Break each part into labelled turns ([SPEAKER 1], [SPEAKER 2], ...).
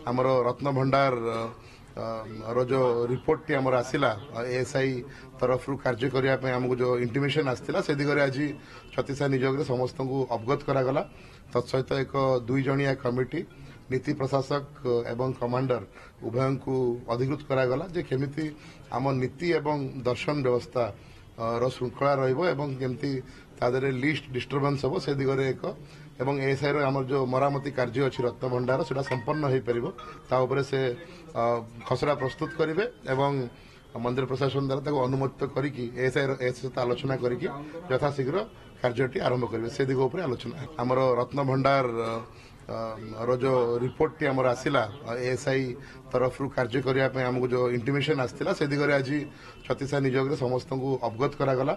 [SPEAKER 1] आमर रत्न भंडार रो जो रिपोर्ट टी आमर आसिला एएसआई तरफ कार्य करने आमको जो इंटिमेशन आसाला से दिगरे आज छत्तीसा नियोग समस्त को अवगत करागला तत्सहित एक 2 जणिया कमिटी नीति प्रशासक एवं कमांडर उभय को अधिकृत करागला जे केमिति आम नीति एवं दर्शन व्यवस्था रो श्रृंखला रमती तादरे लिस्ट डिस्टर्बेंस हम से दिगरे एक एवं एएसआई आमर जो मरामती कार्य अच्छी रत्न भंडार से संपन्न हो पार से खसड़ा प्रस्तुत करेंगे एवं मंदिर प्रशासन द्वारा अनुमोदित करके एएसआई सहित आलोचना करके यथाशीघ्र कार्यटी आरंभ करेंगे से दिग उपर आलोचना आमर रत्न भंडार रो जो रिपोर्ट टी आमर आसिला एएसआई तरफ कार्य करने आमको जो इंटिमेशन आसाला से दिगरे आज छत्तीसा नियोग समस्त को अवगत करागला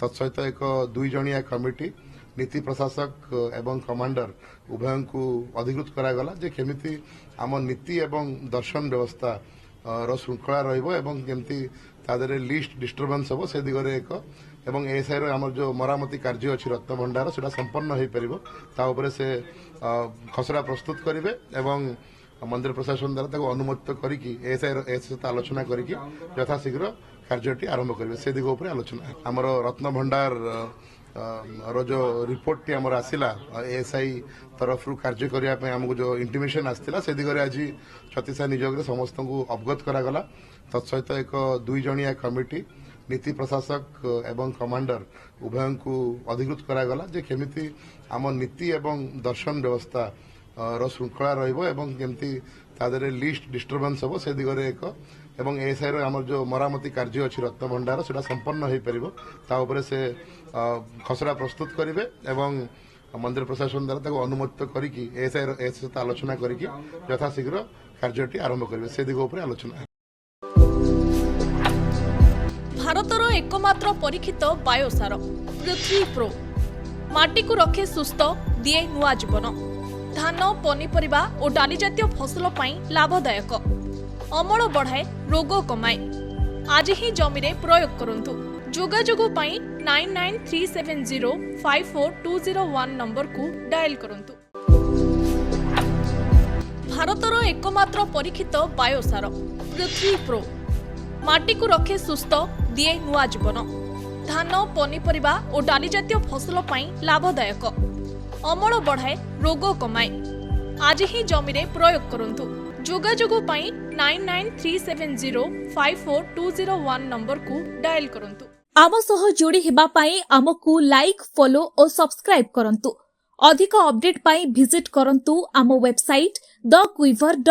[SPEAKER 1] तत्सहित एक 2 जणिया कमिटी नीति प्रशासक एवं कमांडर उभय को अधिकृत करागला जे केमिति आम नीति एवं दर्शन व्यवस्था रो श्रृंखला रमती तादरे लिस्ट डिस्टर्बेंस हम से दिगरे एक एवं एएसआई आमर जो मरामती कार्य अच्छी रत्न भंडार से संपन्न हो पार से खसड़ा प्रस्तुत करेंगे एवं मंदिर प्रशासन द्वारा अनुमोदित करके एएसआई सहित आलोचना करके यथाशीघ्र कार्यटी आरंभ करेंगे से दिग उपर आलोचना आमर रत्न भंडार रो जो रिपोर्ट टी आमर आसिला एएसआई तरफ कार्य करने आमको जो इंटिमेशन आसाला से दिगरे आज छत्तीसा नियोग समस्त को अवगत करागला तत्सहित एक 2 जणिया कमिटी नीति प्रशासक एवं कमांडर उभय को अधिकृत करागला जे केमिति आम नीति एवं दर्शन व्यवस्था रो श्रृंखला रमती तादरे लिस्ट डिस्टर्बेंस हम से दिगरे एक एवं एएसआई आमर जो मरामती कार्य अच्छी रत्न भंडार से संपन्न हो पार से खसड़ा प्रस्तुत करेंगे एवं मंदिर प्रशासन द्वारा अनुमोदित करके एएसआई सहित आलोचना करके यथाशीघ्र कार्यटी आरंभ करेंगे से दिग उपर आलोचना
[SPEAKER 2] भारतर एकमात्र परीक्षित बायोसार पृथ्वी प्रो माटी को रखे सुस्थ दिए नुआ जीवन धान पनीपरिबा और डाली जातीय फसल पई लाभदायक अमल बढ़ाए रोग कमाए आज ही जमी रे प्रयोग करंतु जोगाजोग पई 9937054201 नंबर को डायल करंतु। भारतर एकमात्र परीक्षित बायोसार पृथ्वी प्रो माटी को रखे सुस्थ दिए नुआ जीवन धान पनीपरिबा और डाली जातीय फसल पई लाभदायक अमल बढ़ाए रोग कमाए आज ही जमी रे प्रयोग करंतु जोगाजोग पई 9937054201 नंबर को डायल करंतु।
[SPEAKER 3] आम सह जोड़ी हेबा पाई आमकु लाइक फॉलो और सब्सक्राइब करंतु। अधिक अपडेट पाई विजिट करंतु आम वेबसाइट thequiver.in